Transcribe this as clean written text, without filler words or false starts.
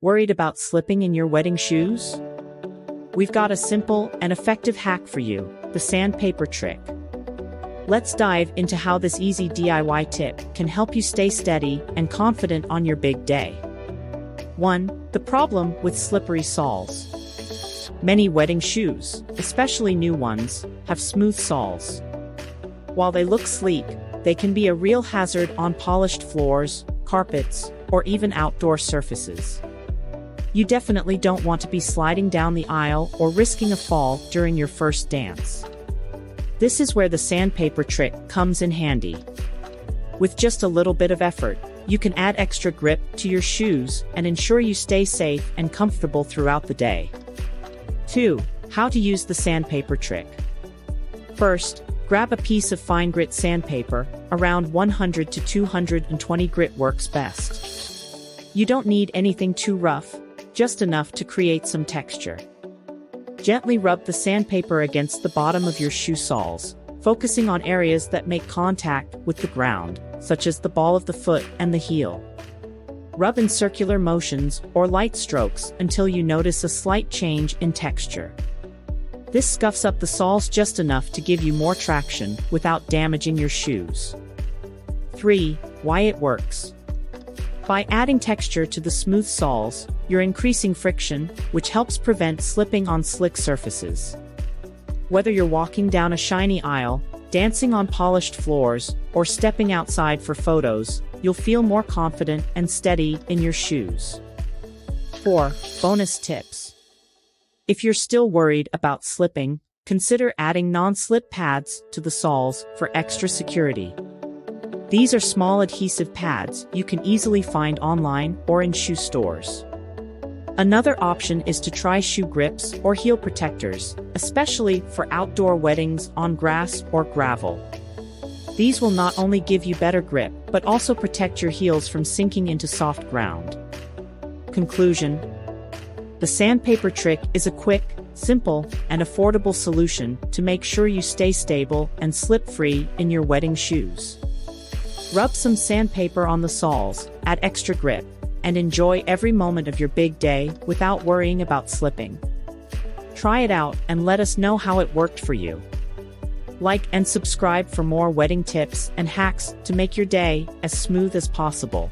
Worried about slipping in your wedding shoes? We've got a simple and effective hack for you, the sandpaper trick. Let's dive into how this easy DIY tip can help you stay steady and confident on your big day. 1. The problem with slippery soles. Many wedding shoes, especially new ones, have smooth soles. While they look sleek, they can be a real hazard on polished floors, carpets, or even outdoor surfaces. You definitely don't want to be sliding down the aisle or risking a fall during your first dance. This is where the sandpaper trick comes in handy. With just a little bit of effort, you can add extra grip to your shoes and ensure you stay safe and comfortable throughout the day. 2. How to use the sandpaper trick. First, grab a piece of fine grit sandpaper. Around 100 to 220 grit works best. You don't need anything too rough, just enough to create some texture. Gently rub the sandpaper against the bottom of your shoe soles, focusing on areas that make contact with the ground, such as the ball of the foot and the heel. Rub in circular motions or light strokes until you notice a slight change in texture. This scuffs up the soles just enough to give you more traction without damaging your shoes. 3. Why it works. By adding texture to the smooth soles, you're increasing friction, which helps prevent slipping on slick surfaces. Whether you're walking down a shiny aisle, dancing on polished floors, or stepping outside for photos, you'll feel more confident and steady in your shoes. 4. Bonus tips. If you're still worried about slipping, consider adding non-slip pads to the soles for extra security. These are small adhesive pads you can easily find online or in shoe stores. Another option is to try shoe grips or heel protectors, especially for outdoor weddings on grass or gravel. These will not only give you better grip, but also protect your heels from sinking into soft ground. Conclusion. The sandpaper trick is a quick, simple, and affordable solution to make sure you stay stable and slip-free in your wedding shoes. Rub some sandpaper on the soles, add extra grip, and enjoy every moment of your big day without worrying about slipping. Try it out and let us know how it worked for you. Like and subscribe for more wedding tips and hacks to make your day as smooth as possible.